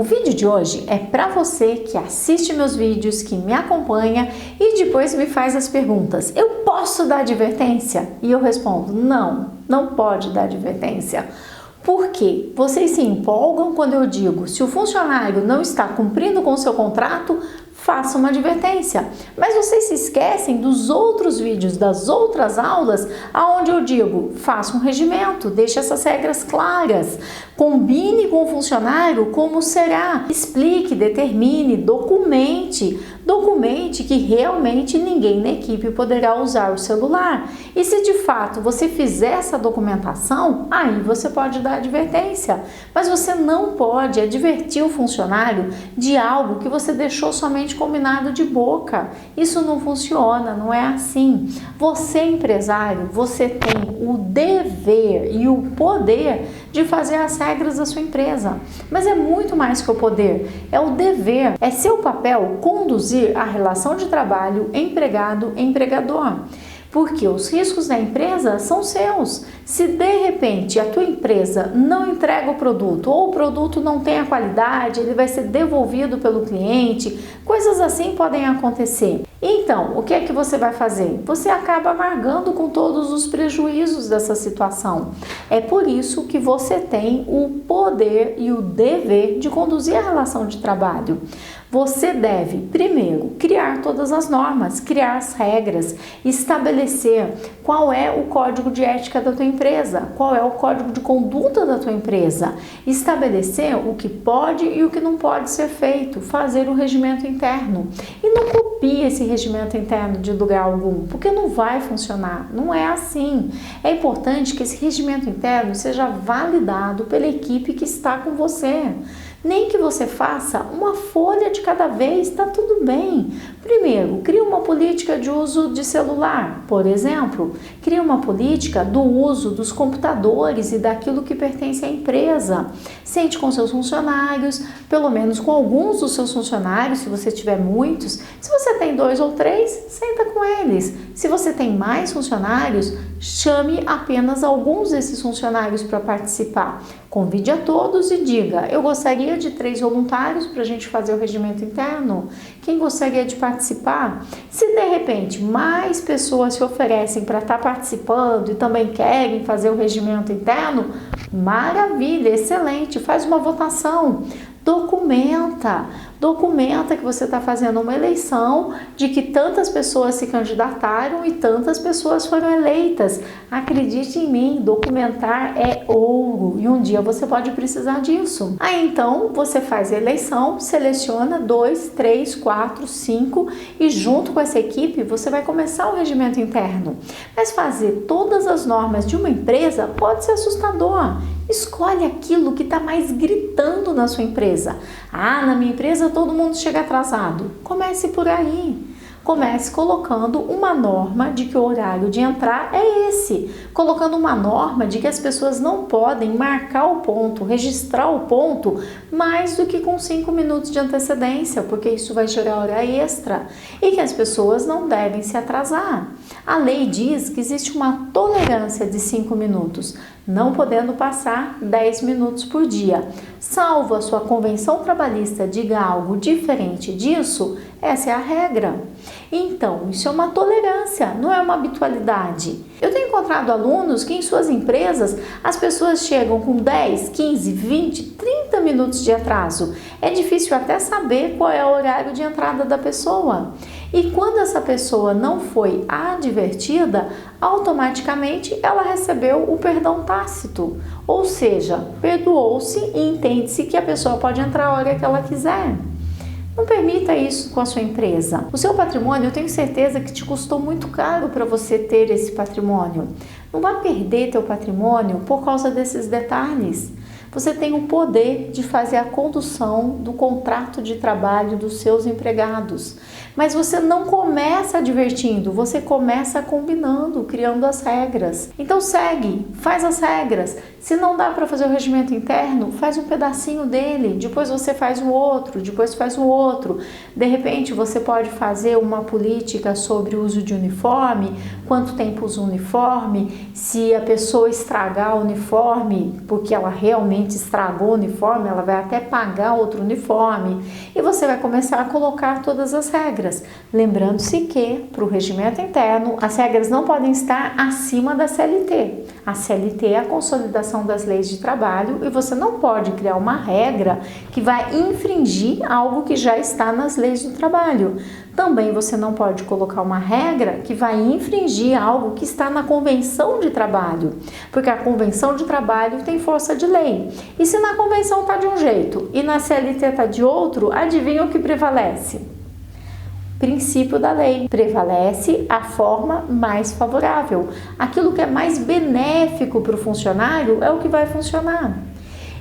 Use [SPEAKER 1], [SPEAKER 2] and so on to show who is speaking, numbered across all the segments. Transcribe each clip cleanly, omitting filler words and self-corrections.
[SPEAKER 1] vídeo de hoje é para você que assiste meus vídeos, que me acompanha e depois me faz as perguntas. Eu posso dar advertência? E eu respondo, não pode dar advertência. Por quê? Vocês se empolgam quando eu digo, se o funcionário não está cumprindo com o seu contrato, faça uma advertência. Mas vocês se esquecem dos outros vídeos, das outras aulas, aonde eu digo, faça um regimento, deixe essas regras claras, combine com o funcionário como será, explique, determine, documente que realmente ninguém na equipe poderá usar o celular. E se de fato você fizer essa documentação, aí você pode dar advertência. Mas você não pode advertir o funcionário de algo que você deixou somente combinado de boca. Isso não funciona, não é assim. Você, empresário, você tem o dever e o poder de fazer as regras da sua empresa. Mas é muito mais que o poder, é o dever, é seu papel conduzir a relação de trabalho empregado-empregador. Porque os riscos da empresa são seus. Se de repente a tua empresa não entrega o produto ou o produto não tem a qualidade, ele vai ser devolvido pelo cliente, coisas assim podem acontecer. Então, o que é que você vai fazer? Você acaba amargando com todos os prejuízos dessa situação. É por isso que você tem o poder e o dever de conduzir a relação de trabalho. Você deve, primeiro, criar todas as normas, criar as regras, estabelecer qual é o código de ética da tua empresa, qual é o código de conduta da tua empresa, estabelecer o que pode e o que não pode ser feito, fazer o regimento interno. E não copie esse regimento interno de lugar algum, porque não vai funcionar, não é assim. É importante que esse regimento interno seja validado pela equipe que está com você. Nem que você faça uma folha de cada vez, está tudo bem. Primeiro, crie uma política de uso de celular, por exemplo. Crie uma política do uso dos computadores e daquilo que pertence à empresa. Sente com seus funcionários, pelo menos com alguns dos seus funcionários, se você tiver muitos. Se você tem 2 ou 3, senta com eles. Se você tem mais funcionários, chame apenas alguns desses funcionários para participar. Convide a todos e diga, eu gostaria de 3 voluntários para a gente fazer o regimento interno. Quem gostaria de participar? Se de repente mais pessoas se oferecem para estar participando e também querem fazer o regimento interno, maravilha, excelente, faz uma votação. Documenta que você está fazendo uma eleição, de que tantas pessoas se candidataram e tantas pessoas foram eleitas. Acredite em mim, documentar é ouro e um dia você pode precisar disso. Aí então você faz a eleição, seleciona 2, 3, 4, 5 e junto com essa equipe você vai começar o regimento interno. Mas fazer todas as normas de uma empresa pode ser assustador. Escolhe aquilo que está mais gritando na sua empresa. Na minha empresa todo mundo chega atrasado. Comece por aí. Comece colocando uma norma de que o horário de entrar é esse. Colocando uma norma de que as pessoas não podem marcar o ponto, registrar o ponto mais do que com 5 minutos de antecedência, porque isso vai gerar hora extra. E que as pessoas não devem se atrasar. A lei diz que existe uma tolerância de 5 minutos, não podendo passar 10 minutos por dia. Salvo a sua convenção trabalhista diga algo diferente disso, essa é a regra. Então, isso é uma tolerância, não é uma habitualidade. Eu tenho encontrado alunos que em suas empresas as pessoas chegam com 10, 15, 20, 30 minutos de atraso. É difícil até saber qual é o horário de entrada da pessoa. E quando essa pessoa não foi advertida, automaticamente ela recebeu o perdão tácito. Ou seja, perdoou-se e entende-se que a pessoa pode entrar a hora que ela quiser. Não permita isso com a sua empresa. O seu patrimônio, eu tenho certeza que te custou muito caro para você ter esse patrimônio. Não vá perder teu patrimônio por causa desses detalhes. Você tem o poder de fazer a condução do contrato de trabalho dos seus empregados. Mas você não começa advertindo, você começa combinando, criando as regras. Então segue, faz as regras. Se não dá para fazer o regimento interno, faz um pedacinho dele, depois você faz o outro, depois faz o outro. De repente você pode fazer uma política sobre o uso de uniforme, quanto tempo usa o uniforme, se a pessoa estragar o uniforme, porque ela realmente estragou o uniforme, ela vai até pagar outro uniforme. E você vai começar a colocar todas as regras. Lembrando-se que, para o regimento interno, as regras não podem estar acima da CLT. A CLT é a consolidação das leis de trabalho e você não pode criar uma regra que vai infringir algo que já está nas leis do trabalho. Também você não pode colocar uma regra que vai infringir algo que está na convenção de trabalho, porque a convenção de trabalho tem força de lei. E se na convenção está de um jeito e na CLT está de outro, adivinha o que prevalece? Princípio da lei. Prevalece a forma mais favorável. Aquilo que é mais benéfico para o funcionário é o que vai funcionar.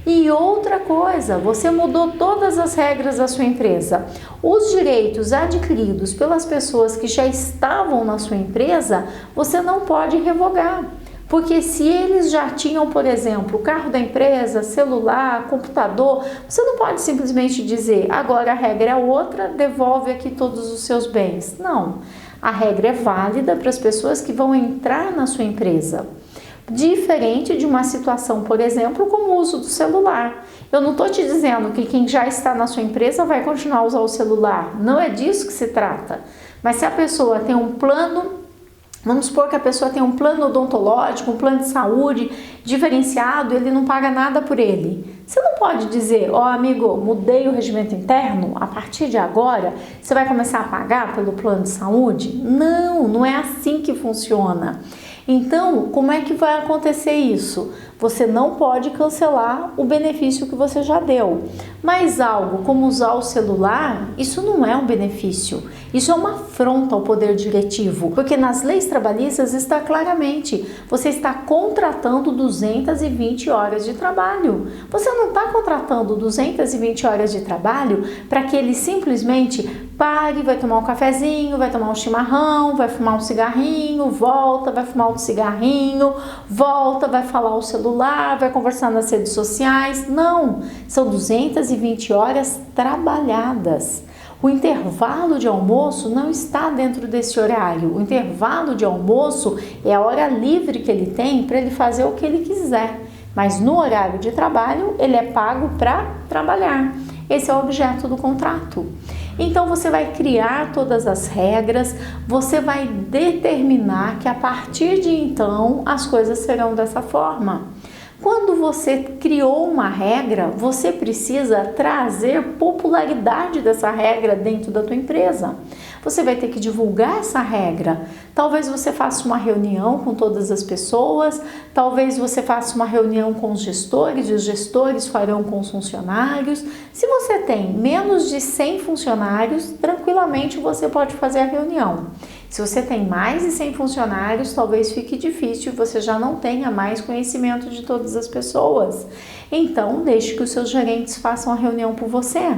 [SPEAKER 1] E outra coisa, você mudou todas as regras da sua empresa. Os direitos adquiridos pelas pessoas que já estavam na sua empresa, você não pode revogar. Porque se eles já tinham, por exemplo, o carro da empresa, celular, computador, você não pode simplesmente dizer, agora a regra é outra, devolve aqui todos os seus bens. Não, a regra é válida para as pessoas que vão entrar na sua empresa. Diferente de uma situação, por exemplo, como o uso do celular. Eu não estou te dizendo que quem já está na sua empresa vai continuar a usar o celular. Não é disso que se trata. Mas se a pessoa tem um plano, vamos supor que a pessoa tem um plano odontológico, um plano de saúde diferenciado, ele não paga nada por ele. Você não pode dizer, ó amigo, mudei o regimento interno, a partir de agora você vai começar a pagar pelo plano de saúde? Não, não é assim que funciona. Então, como é que vai acontecer isso? Você não pode cancelar o benefício que você já deu. Mas algo como usar o celular, isso não é um benefício. Isso é uma afronta ao poder diretivo. Porque nas leis trabalhistas está claramente, você está contratando 220 horas de trabalho. Você não está contratando 220 horas de trabalho para que ele simplesmente pare, vai tomar um cafezinho, vai tomar um chimarrão, vai fumar um cigarrinho, volta, vai fumar outro cigarrinho, volta, vai falar o celular, vai conversar nas redes sociais. Não, são 220 horas trabalhadas. O intervalo de almoço não está dentro desse horário. O intervalo de almoço é a hora livre que ele tem para ele fazer o que ele quiser. Mas no horário de trabalho, ele é pago para trabalhar. Esse é o objeto do contrato. Então você vai criar todas as regras, você vai determinar que a partir de então as coisas serão dessa forma. Quando você criou uma regra, você precisa trazer popularidade dessa regra dentro da tua empresa. Você vai ter que divulgar essa regra. Talvez você faça uma reunião com todas as pessoas, talvez você faça uma reunião com os gestores e os gestores farão com os funcionários. Se você tem menos de 100 funcionários, tranquilamente você pode fazer a reunião. Se você tem mais de 100 funcionários, talvez fique difícil e você já não tenha mais conhecimento de todas as pessoas. Então, deixe que os seus gerentes façam a reunião por você.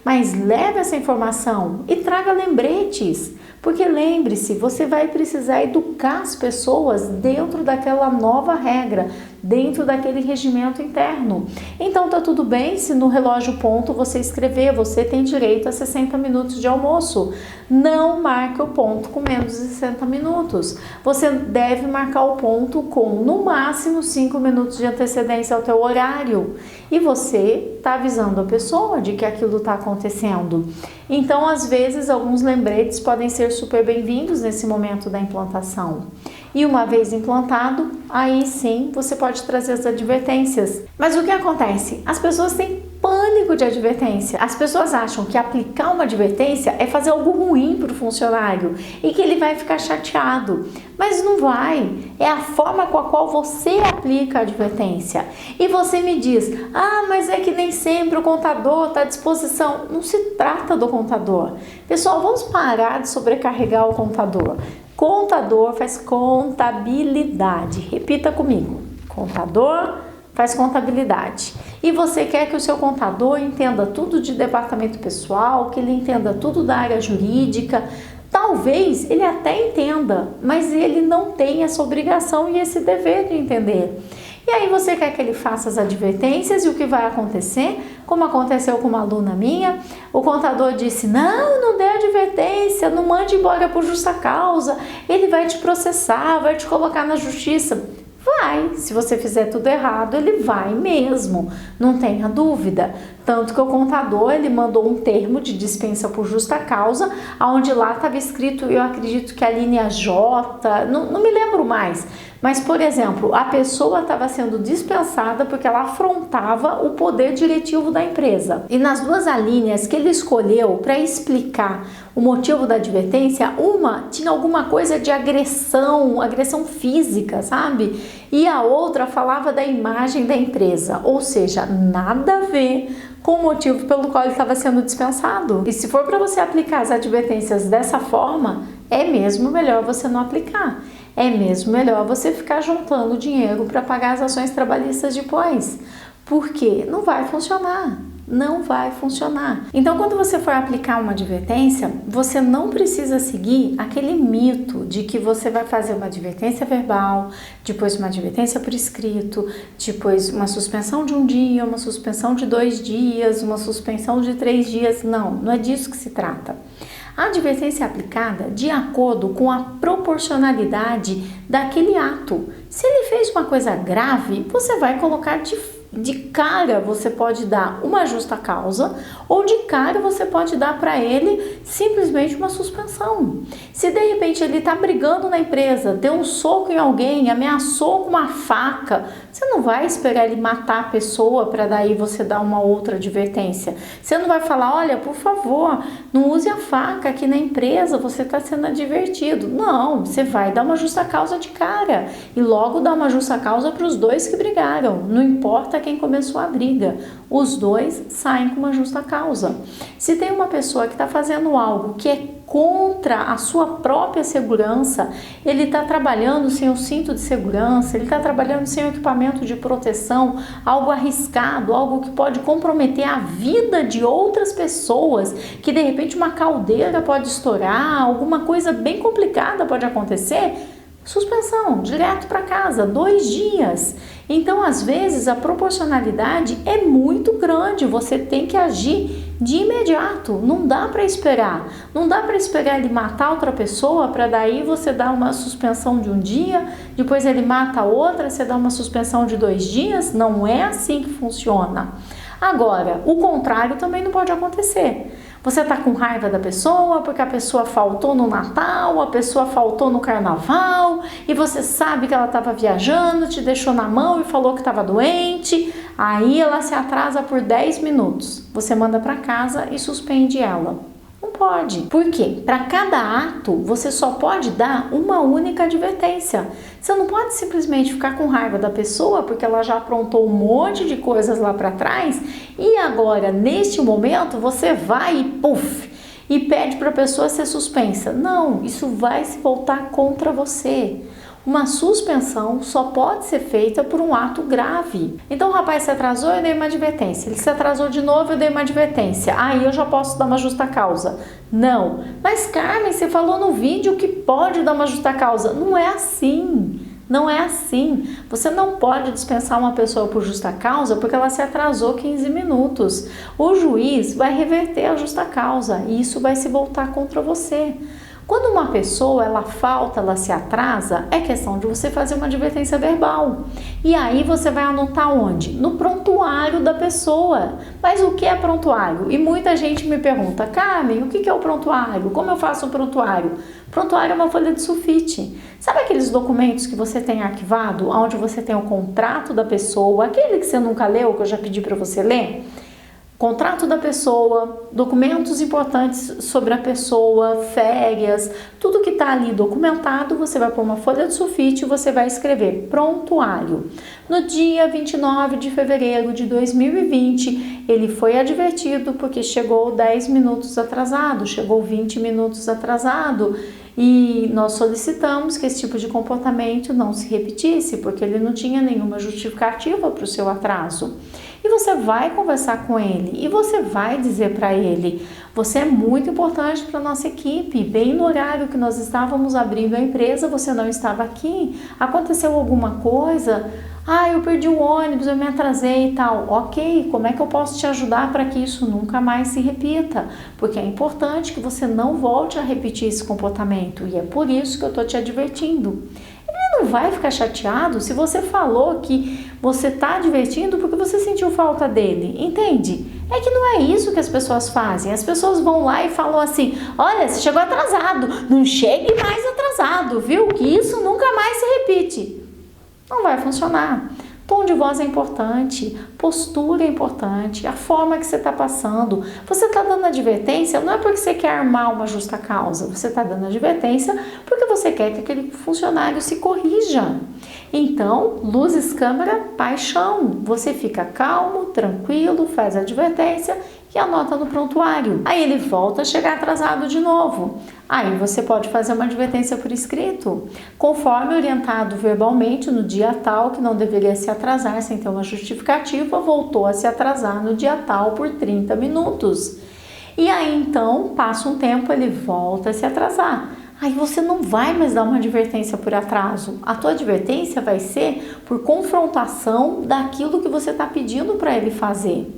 [SPEAKER 1] Mas leve essa informação e traga lembretes, porque lembre-se, você vai precisar educar as pessoas dentro daquela nova regra, dentro daquele regimento interno. Então tá tudo bem se no relógio ponto você escrever, você tem direito a 60 minutos de almoço. Não marque o ponto com menos de 60 minutos. Você deve marcar o ponto com no máximo 5 minutos de antecedência ao teu horário. E você está avisando a pessoa de que aquilo está acontecendo. Então, às vezes, alguns lembretes podem ser super bem-vindos nesse momento da implantação. E uma vez implantado, aí sim você pode trazer as advertências. Mas o que acontece? As pessoas têm pânico de advertência. As pessoas acham que aplicar uma advertência é fazer algo ruim para o funcionário e que ele vai ficar chateado. Mas não vai. É a forma com a qual você aplica a advertência. E você me diz, mas é que nem sempre o contador está à disposição. Não se trata do contador. Pessoal, vamos parar de sobrecarregar o contador. Contador faz contabilidade. Repita comigo. Contador faz contabilidade. e você quer que o seu contador entenda tudo de departamento pessoal, que ele entenda tudo da área jurídica. Talvez ele até entenda, mas ele não tem essa obrigação e esse dever de entender. E aí você quer que ele faça as advertências, e o que vai acontecer? Como aconteceu com uma aluna minha, o contador disse: não dê advertência, não mande embora por justa causa, ele vai te processar, vai te colocar na justiça. Vai, se você fizer tudo errado, ele vai mesmo, não tenha dúvida. Tanto que o contador, ele mandou um termo de dispensa por justa causa, onde lá estava escrito, eu acredito que a linha J, não me lembro mais, mas, por exemplo, a pessoa estava sendo dispensada porque ela afrontava o poder diretivo da empresa. E nas duas alíneas que ele escolheu para explicar o motivo da advertência, uma tinha alguma coisa de agressão física, sabe? E a outra falava da imagem da empresa, ou seja, nada a ver com o motivo pelo qual ele estava sendo dispensado. E se for para você aplicar as advertências dessa forma, é mesmo melhor você não aplicar. É mesmo melhor você ficar juntando dinheiro para pagar as ações trabalhistas depois, porque não vai funcionar. Não vai funcionar. Então, quando você for aplicar uma advertência, você não precisa seguir aquele mito de que você vai fazer uma advertência verbal, depois uma advertência por escrito, depois uma suspensão de 1 dia, uma suspensão de 2 dias, uma suspensão de 3 dias. Não é disso que se trata. A advertência é aplicada de acordo com a proporcionalidade daquele ato. Se ele fez uma coisa grave, você vai colocar de cara, você pode dar uma justa causa, ou de cara você pode dar para ele simplesmente uma suspensão. Se de repente ele está brigando na empresa, deu um soco em alguém, ameaçou com uma faca, você não vai esperar ele matar a pessoa para daí você dar uma outra advertência. Você não vai falar: olha, por favor, não use a faca aqui na empresa, você está sendo advertido. Não, você vai dar uma justa causa de cara e logo dar uma justa causa para os dois que brigaram. Não importa quem começou a briga, os dois saem com uma justa causa. Se tem uma pessoa que está fazendo algo que é contra a sua própria segurança, ele está trabalhando sem o cinto de segurança, ele está trabalhando sem o equipamento de proteção, algo arriscado, algo que pode comprometer a vida de outras pessoas, que de repente uma caldeira pode estourar, alguma coisa bem complicada pode acontecer, suspensão, direto para casa, 2 dias. Então, às vezes, a proporcionalidade é muito grande, você tem que agir de imediato, não dá para esperar. Não dá para esperar ele matar outra pessoa para daí você dar uma suspensão de 1 dia, depois ele mata outra, você dá uma suspensão de 2 dias. Não é assim que funciona. Agora, o contrário também não pode acontecer. Você está com raiva da pessoa porque a pessoa faltou no Natal, a pessoa faltou no Carnaval e você sabe que ela estava viajando, te deixou na mão e falou que estava doente. Aí ela se atrasa por 10 minutos. Você manda para casa e suspende ela. Não pode. Por quê? Para cada ato, você só pode dar uma única advertência. Você não pode simplesmente ficar com raiva da pessoa porque ela já aprontou um monte de coisas lá para trás e agora, neste momento, você vai e puf, e pede para a pessoa ser suspensa. Não, isso vai se voltar contra você. Uma suspensão só pode ser feita por um ato grave. Então o rapaz se atrasou, eu dei uma advertência. Ele se atrasou de novo, eu dei uma advertência. Aí eu já posso dar uma justa causa. Não. Mas Carmen, você falou no vídeo que pode dar uma justa causa. Não é assim. Não é assim. Você não pode dispensar uma pessoa por justa causa porque ela se atrasou 15 minutos. O juiz vai reverter a justa causa e isso vai se voltar contra você. Quando uma pessoa, ela falta, ela se atrasa, é questão de você fazer uma advertência verbal. E aí você vai anotar onde? No prontuário da pessoa. Mas o que é prontuário? E muita gente me pergunta: Carmen, o que é o prontuário? Como eu faço o prontuário? Prontuário é uma folha de sulfite. Sabe aqueles documentos que você tem arquivado, onde você tem o contrato da pessoa, aquele que você nunca leu, que eu já pedi para você ler? Contrato da pessoa, documentos importantes sobre a pessoa, férias, tudo que está ali documentado, você vai pôr uma folha de sulfite e você vai escrever prontuário. No dia 29 de fevereiro de 2020, ele foi advertido porque chegou 10 minutos atrasado, chegou 20 minutos atrasado E nós solicitamos que esse tipo de comportamento não se repetisse, porque ele não tinha nenhuma justificativa para o seu atraso. E você vai conversar com ele e você vai dizer para ele: você é muito importante para a nossa equipe, bem no horário que nós estávamos abrindo a empresa, você não estava aqui, aconteceu alguma coisa? Eu perdi o ônibus, eu me atrasei e tal. Ok, como é que eu posso te ajudar para que isso nunca mais se repita? Porque é importante que você não volte a repetir esse comportamento e é por isso que eu estou te advertindo. Ele não vai ficar chateado se você falou que você está advertindo porque você sentiu falta dele, entende? É que não é isso que as pessoas fazem. As pessoas vão lá e falam assim: olha, você chegou atrasado, não chegue mais atrasado, viu? Que isso nunca mais se repite. Não vai funcionar. Tom de voz é importante, postura é importante, a forma que você está passando. Você está dando advertência, não é porque você quer armar uma justa causa, você está dando advertência porque você quer que aquele funcionário se corrija. Então, luzes, câmera, paixão. Você fica calmo, tranquilo, faz a advertência e anota no prontuário. Aí ele volta a chegar atrasado de novo. Aí você pode fazer uma advertência por escrito, conforme orientado verbalmente no dia tal, que não deveria se atrasar sem ter uma justificativa, voltou a se atrasar no dia tal por 30 minutos. E aí então, passa um tempo, ele volta a se atrasar. Aí você não vai mais dar uma advertência por atraso. A tua advertência vai ser por confrontação daquilo que você está pedindo para ele fazer.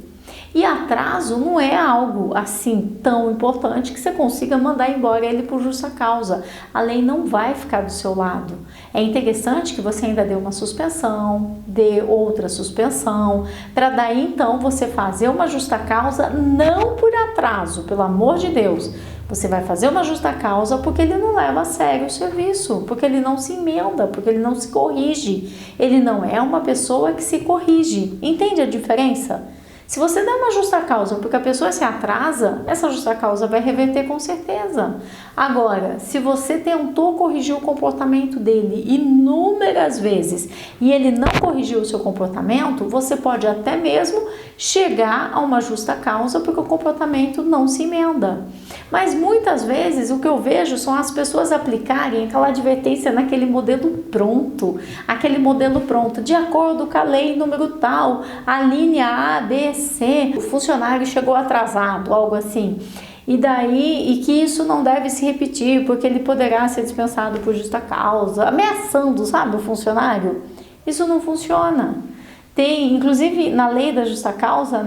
[SPEAKER 1] E atraso não é algo assim tão importante que você consiga mandar embora ele por justa causa. A lei não vai ficar do seu lado. É interessante que você ainda dê uma suspensão, dê outra suspensão, para daí então você fazer uma justa causa não por atraso, pelo amor de Deus. Você vai fazer uma justa causa porque ele não leva a sério o serviço, porque ele não se emenda, porque ele não se corrige. Ele não é uma pessoa que se corrige. Entende a diferença? Se você der uma justa causa porque a pessoa se atrasa, essa justa causa vai reverter com certeza. Agora, se você tentou corrigir o comportamento dele inúmeras vezes e ele não corrigiu o seu comportamento, você pode até mesmo chegar a uma justa causa porque o comportamento não se emenda. Mas muitas vezes o que eu vejo são as pessoas aplicarem aquela advertência naquele modelo pronto, de acordo com a lei número tal, a linha A, B, C, o funcionário chegou atrasado, algo assim. E que isso não deve se repetir, porque ele poderá ser dispensado por justa causa, ameaçando, sabe, o funcionário. Isso não funciona. Tem, inclusive, na lei da justa causa,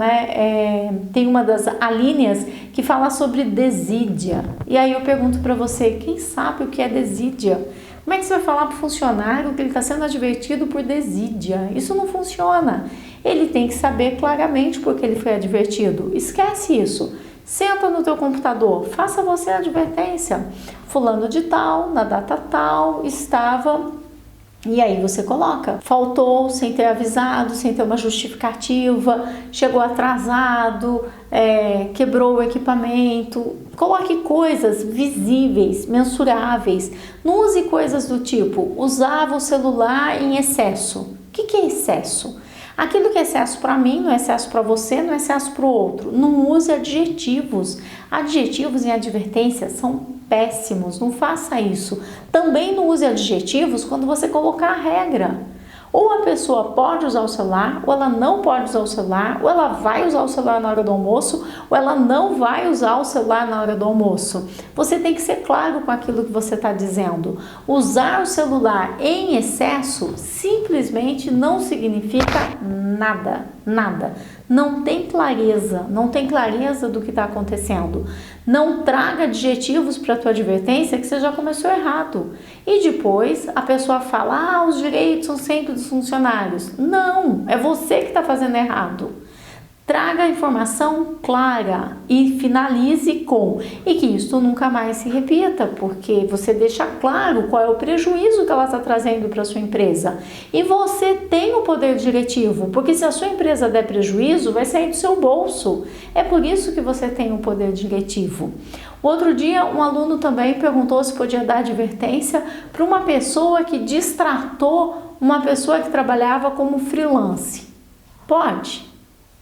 [SPEAKER 1] tem uma das alíneas que fala sobre desídia. E aí eu pergunto para você, quem sabe o que é desídia? Como é que você vai falar para o funcionário que ele está sendo advertido por desídia? Isso não funciona. Ele tem que saber claramente por que ele foi advertido. Esquece isso. Senta no teu computador, faça você a advertência. Fulano de tal, na data tal, estava... E aí você coloca, faltou sem ter avisado, sem ter uma justificativa, chegou atrasado, quebrou o equipamento. Coloque coisas visíveis, mensuráveis. Não use coisas do tipo, usava o celular em excesso. O que é excesso? Aquilo que é excesso para mim não é excesso para você, não é excesso para o outro. Não use adjetivos. Adjetivos em advertência são péssimos, não faça isso. Também não use adjetivos quando você colocar a regra. Ou a pessoa pode usar o celular, ou ela não pode usar o celular, ou ela vai usar o celular na hora do almoço, ou ela não vai usar o celular na hora do almoço. Você tem que ser claro com aquilo que você está dizendo. Usar o celular em excesso simplesmente não significa nada, nada. Não tem clareza do que está acontecendo. Não traga adjetivos para a tua advertência que você já começou errado. E depois a pessoa fala, os direitos são sempre dos funcionários. Não, é você que está fazendo errado. Traga a informação clara e finalize com e que isso nunca mais se repita, porque você deixa claro qual é o prejuízo que ela está trazendo para a sua empresa. E você tem o poder diretivo, porque se a sua empresa der prejuízo, vai sair do seu bolso. É por isso que você tem o poder diretivo. Outro dia, um aluno também perguntou se podia dar advertência para uma pessoa que distratou uma pessoa que trabalhava como freelance. Pode?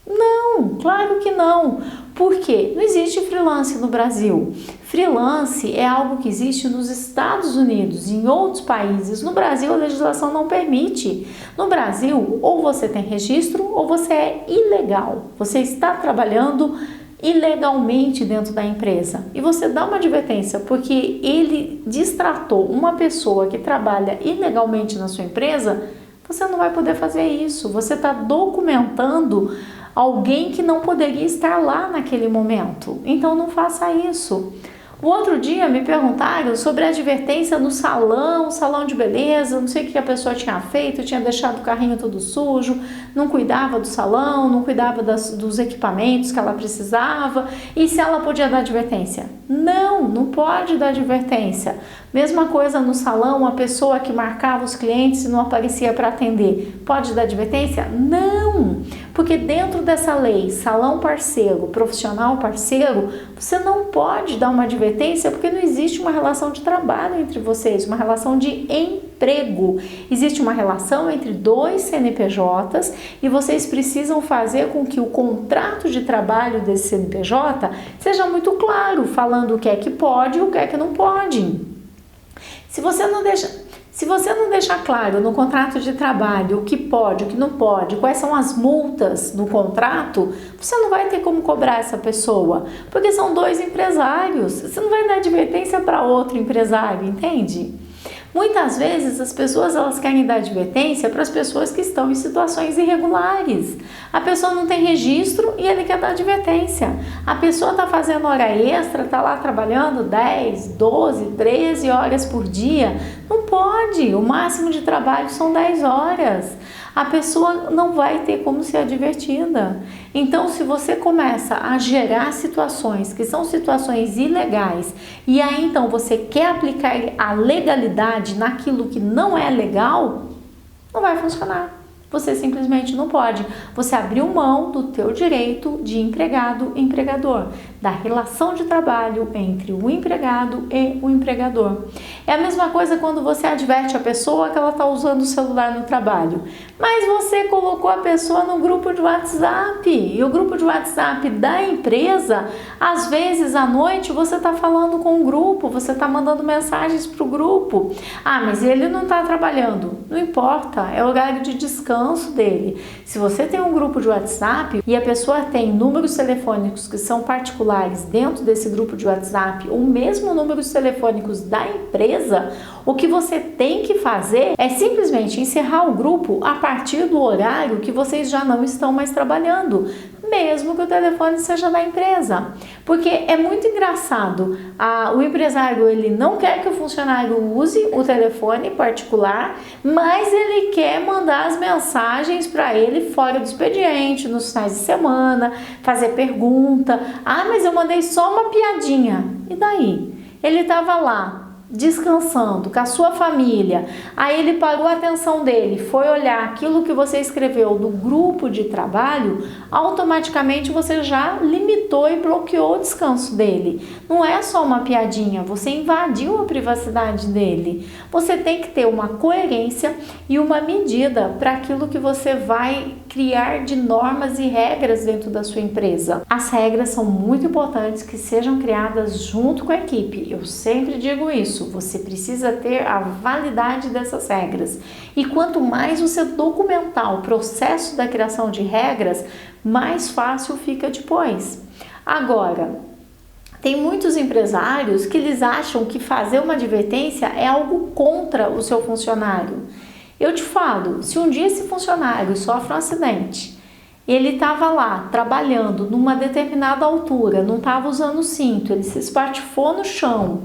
[SPEAKER 1] Não, claro que não. Por quê? Não existe freelance no Brasil. Freelance é algo que existe nos Estados Unidos, em outros países. No Brasil, a legislação não permite. No Brasil, ou você tem registro ou você é ilegal. Você está trabalhando ilegalmente dentro da empresa. E você dá uma advertência porque ele destratou uma pessoa que trabalha ilegalmente na sua empresa, você não vai poder fazer isso. Você está documentando alguém que não poderia estar lá naquele momento. Então não faça isso. O outro dia me perguntaram sobre a advertência no salão de beleza, não sei o que a pessoa tinha feito, tinha deixado o carrinho todo sujo, não cuidava do salão, não cuidava dos equipamentos que ela precisava, e se ela podia dar advertência? Não, não pode dar advertência. Mesma coisa no salão, a pessoa que marcava os clientes e não aparecia para atender, pode dar advertência? Não, porque dentro dessa lei, salão parceiro, profissional parceiro, você não pode dar uma advertência porque não existe uma relação de trabalho entre vocês, uma relação de emprego. Existe uma relação entre dois CNPJs e vocês precisam fazer com que o contrato de trabalho desse CNPJ seja muito claro, falando o que é que pode e o que é que não pode. Se você não deixar claro no contrato de trabalho o que pode, o que não pode, quais são as multas do contrato, você não vai ter como cobrar essa pessoa, porque são dois empresários. Você não vai dar advertência para outro empresário, entende? Muitas vezes as pessoas elas querem dar advertência para as pessoas que estão em situações irregulares. A pessoa não tem registro e ele quer dar advertência. A pessoa está fazendo hora extra, está lá trabalhando 10, 12, 13 horas por dia. Não pode, o máximo de trabalho são 10 horas. A pessoa não vai ter como ser advertida. Então, se você começa a gerar situações que são situações ilegais e aí então você quer aplicar a legalidade naquilo que não é legal, não vai funcionar. Você simplesmente não pode. Você abriu mão do teu direito de empregado e empregador, da relação de trabalho entre o empregado e o empregador. É a mesma coisa quando você adverte a pessoa que ela está usando o celular no trabalho, mas você colocou a pessoa no grupo de WhatsApp e o grupo de WhatsApp da empresa, às vezes à noite você está falando com o grupo, você está mandando mensagens para o grupo. Ah, mas ele não está trabalhando. Não importa, é horário de descanso dele. Se você tem um grupo de WhatsApp e a pessoa tem números telefônicos que são particulares dentro desse grupo de WhatsApp, ou mesmo números telefônicos da empresa, o que você tem que fazer é simplesmente encerrar o grupo a partir do horário que vocês já não estão mais trabalhando, mesmo que o telefone seja da empresa. Porque é muito engraçado, o empresário ele não quer que o funcionário use o telefone particular, mas ele quer mandar as mensagens para ele fora do expediente, nos finais de semana, fazer pergunta. Ah, mas eu mandei só uma piadinha. E daí? Ele estava lá descansando com a sua família, aí ele parou a atenção dele, foi olhar aquilo que você escreveu do grupo de trabalho, automaticamente você já limitou e bloqueou o descanso dele. Não é só uma piadinha, você invadiu a privacidade dele. Você tem que ter uma coerência e uma medida para aquilo que você vai criar de normas e regras dentro da sua empresa. As regras são muito importantes que sejam criadas junto com a equipe. Eu sempre digo isso. Você precisa ter a validade dessas regras. E quanto mais você documentar o processo da criação de regras, mais fácil fica depois. Agora, tem muitos empresários que eles acham que fazer uma advertência é algo contra o seu funcionário. Eu te falo, se um dia esse funcionário sofre um acidente, ele estava lá trabalhando numa determinada altura, não estava usando o cinto, ele se espatifou no chão,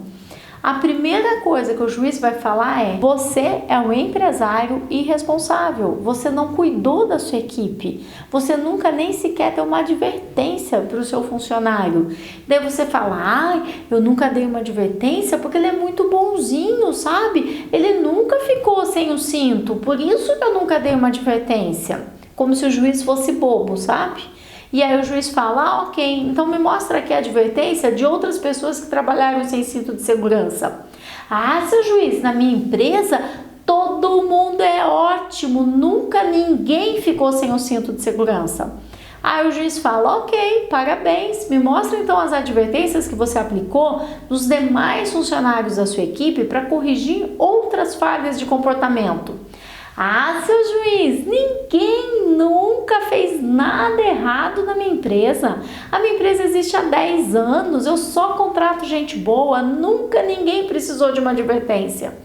[SPEAKER 1] a primeira coisa que o juiz vai falar é: você é um empresário irresponsável, você não cuidou da sua equipe, você nunca nem sequer deu uma advertência para o seu funcionário. Daí você fala: eu nunca dei uma advertência porque ele é muito bonzinho, sabe? Ele nunca ficou sem o cinto, por isso que eu nunca dei uma advertência. Como se o juiz fosse bobo, sabe? E aí o juiz fala: ok, então me mostra aqui a advertência de outras pessoas que trabalharam sem cinto de segurança. Seu juiz, na minha empresa todo mundo é ótimo, nunca ninguém ficou sem o cinto de segurança. Aí o juiz fala, ok, parabéns, me mostra então as advertências que você aplicou nos demais funcionários da sua equipe para corrigir outras falhas de comportamento. Ah, seu juiz, ninguém nunca fez nada errado na minha empresa. A minha empresa existe há 10 anos, eu só contrato gente boa, nunca ninguém precisou de uma advertência.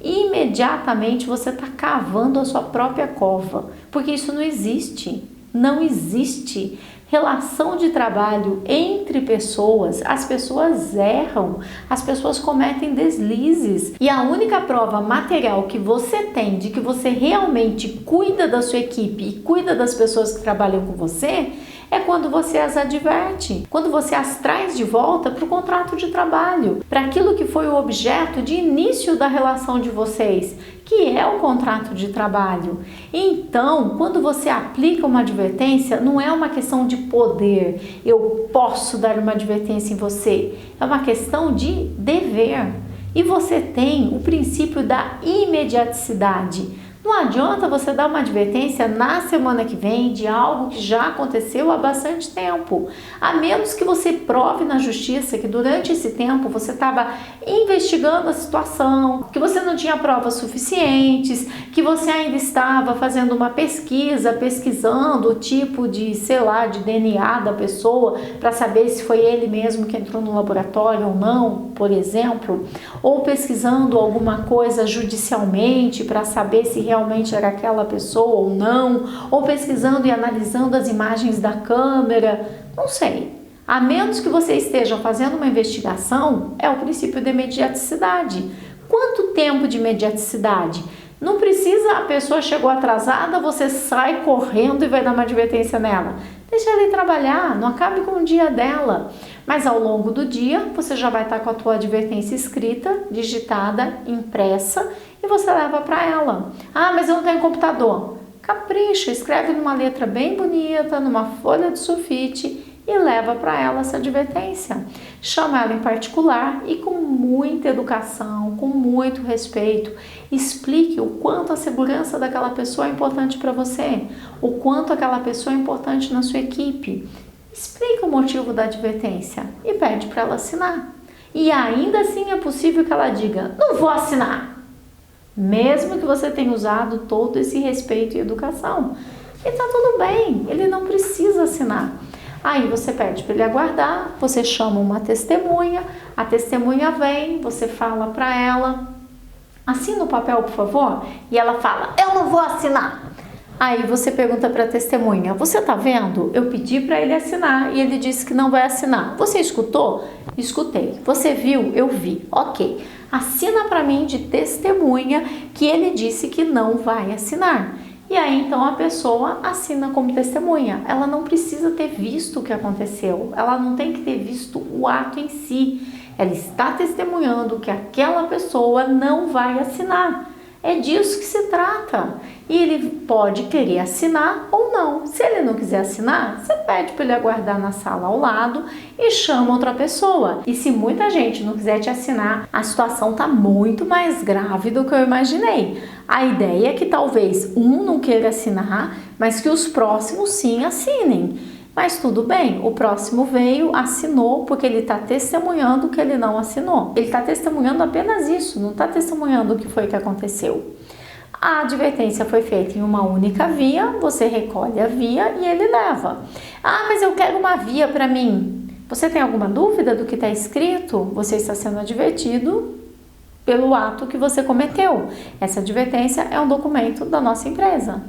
[SPEAKER 1] Imediatamente você está cavando a sua própria cova, porque isso não existe. Não existe relação de trabalho entre pessoas, as pessoas erram, as pessoas cometem deslizes e a única prova material que você tem de que você realmente cuida da sua equipe e cuida das pessoas que trabalham com você é quando você as adverte, quando você as traz de volta para o contrato de trabalho, para aquilo que foi o objeto de início da relação de vocês, que é o contrato de trabalho. Então, quando você aplica uma advertência, não é uma questão de poder, eu posso dar uma advertência em você, é uma questão de dever. E você tem o princípio da imediaticidade. Não adianta você dar uma advertência na semana que vem de algo que já aconteceu há bastante tempo. A menos que você prove na justiça que durante esse tempo você estava investigando a situação, que você não tinha provas suficientes, que você ainda estava fazendo uma pesquisa, pesquisando o tipo de, sei lá, de DNA da pessoa para saber se foi ele mesmo que entrou no laboratório ou não, por exemplo, ou pesquisando alguma coisa judicialmente para saber se realmente era aquela pessoa ou não, ou pesquisando e analisando as imagens da câmera, não sei. A menos que você esteja fazendo uma investigação, é o princípio de imediaticidade. Quanto tempo de imediaticidade? Não precisa, a pessoa chegou atrasada, você sai correndo e vai dar uma advertência nela. Deixa ela ir trabalhar, não acabe com o dia dela. Mas ao longo do dia, você já vai estar com a tua advertência escrita, digitada, impressa, e você leva para ela. Ah, mas eu não tenho computador. Capricha, escreve numa letra bem bonita, numa folha de sulfite e leva para ela essa advertência. Chama ela em particular e com muita educação, com muito respeito, explique o quanto a segurança daquela pessoa é importante para você, o quanto aquela pessoa é importante na sua equipe. Explica o motivo da advertência e pede para ela assinar. E ainda assim é possível que ela diga, não vou assinar. Mesmo que você tenha usado todo esse respeito e educação. E tá tudo bem, ele não precisa assinar. Aí você pede para ele aguardar, você chama uma testemunha, a testemunha vem, você fala para ela, assina o papel, por favor, e ela fala, eu não vou assinar. Aí você pergunta para a testemunha, você tá vendo? Eu pedi para ele assinar e ele disse que não vai assinar. Você escutou? Escutei. Você viu? Eu vi. Ok. Assina para mim de testemunha que ele disse que não vai assinar. E aí então a pessoa assina como testemunha. Ela não precisa ter visto o que aconteceu. Ela não tem que ter visto o ato em si. Ela está testemunhando que aquela pessoa não vai assinar. É disso que se trata. E ele pode querer assinar ou não. Se ele não quiser assinar, você pede para ele aguardar na sala ao lado e chama outra pessoa. E se muita gente não quiser te assinar, a situação está muito mais grave do que eu imaginei. A ideia é que talvez um não queira assinar, mas que os próximos sim assinem. Mas tudo bem, o próximo veio, assinou, porque ele está testemunhando que ele não assinou. Ele está testemunhando apenas isso, não está testemunhando o que foi que aconteceu. A advertência foi feita em uma única via, você recolhe a via e ele leva. Ah, mas eu quero uma via para mim. Você tem alguma dúvida do que está escrito? Você está sendo advertido pelo ato que você cometeu. Essa advertência é um documento da nossa empresa.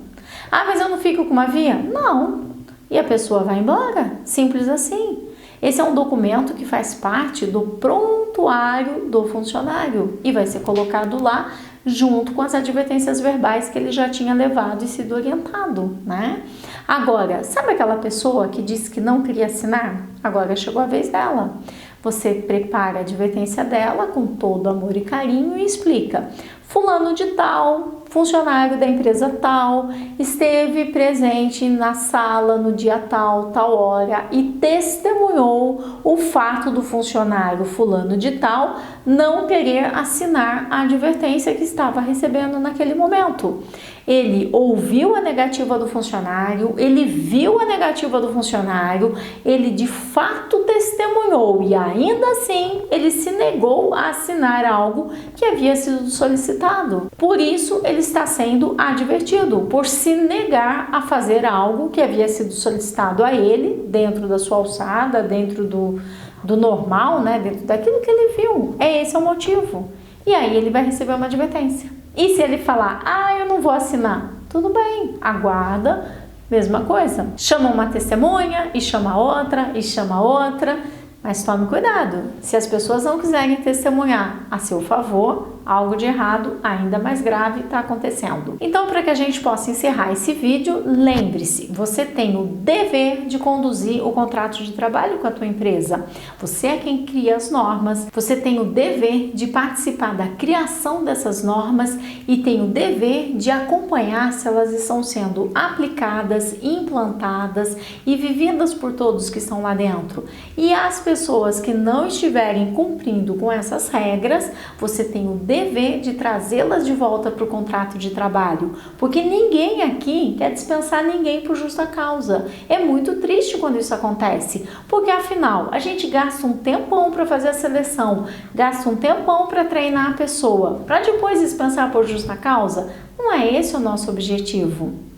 [SPEAKER 1] Ah, mas eu não fico com uma via? Não. E a pessoa vai embora, simples assim. Esse é um documento que faz parte do prontuário do funcionário e vai ser colocado lá junto com as advertências verbais que ele já tinha levado e sido orientado, né? Agora, sabe aquela pessoa que disse que não queria assinar? Agora chegou a vez dela. Você prepara a advertência dela com todo amor e carinho e explica. Fulano de tal, funcionário da empresa tal, esteve presente na sala no dia tal, tal hora e testemunhou o fato do funcionário fulano de tal não querer assinar a advertência que estava recebendo naquele momento. Ele ouviu a negativa do funcionário, ele viu a negativa do funcionário, ele de fato testemunhou e ainda assim ele se negou a assinar algo que havia sido solicitado. Por isso ele está sendo advertido, por se negar a fazer algo que havia sido solicitado a ele, dentro da sua alçada, dentro do normal, né? Dentro daquilo que ele viu. Esse é o motivo. E aí ele vai receber uma advertência. E se ele falar, eu não vou assinar, tudo bem, aguarda, mesma coisa. Chama uma testemunha e chama outra e chama outra, mas tome cuidado. Se as pessoas não quiserem testemunhar a seu favor, algo de errado, ainda mais grave, está acontecendo. Então, para que a gente possa encerrar esse vídeo, lembre-se, você tem o dever de conduzir o contrato de trabalho com a tua empresa. Você é quem cria as normas, você tem o dever de participar da criação dessas normas e tem o dever de acompanhar se elas estão sendo aplicadas, implantadas e vividas por todos que estão lá dentro. E as pessoas que não estiverem cumprindo com essas regras, você tem o dever de trazê-las de volta para o contrato de trabalho, porque ninguém aqui quer dispensar ninguém por justa causa. É muito triste quando isso acontece, porque afinal a gente gasta um tempão para fazer a seleção, gasta um tempão para treinar a pessoa, para depois dispensar por justa causa. Não é esse o nosso objetivo.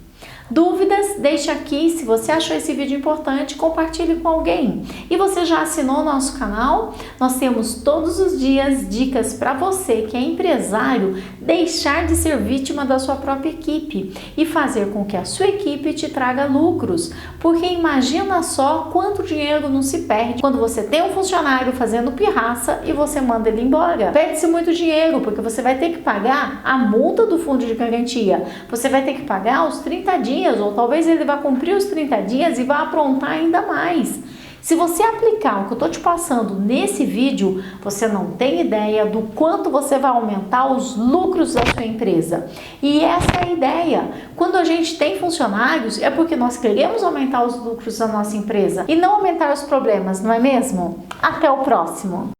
[SPEAKER 1] Dúvidas? Deixe aqui. Se você achou esse vídeo importante, compartilhe com alguém. E você já assinou o nosso canal? Nós temos todos os dias dicas para você que é empresário deixar de ser vítima da sua própria equipe e fazer com que a sua equipe te traga lucros. Porque imagina só quanto dinheiro não se perde quando você tem um funcionário fazendo pirraça e você manda ele embora. Perde-se muito dinheiro porque você vai ter que pagar a multa do fundo de garantia. Você vai ter que pagar os 30 dias ou talvez ele vá cumprir os 30 dias e vá aprontar ainda mais. Se você aplicar o que eu estou te passando nesse vídeo, você não tem ideia do quanto você vai aumentar os lucros da sua empresa. E essa é a ideia. Quando a gente tem funcionários, é porque nós queremos aumentar os lucros da nossa empresa e não aumentar os problemas, não é mesmo? Até o próximo!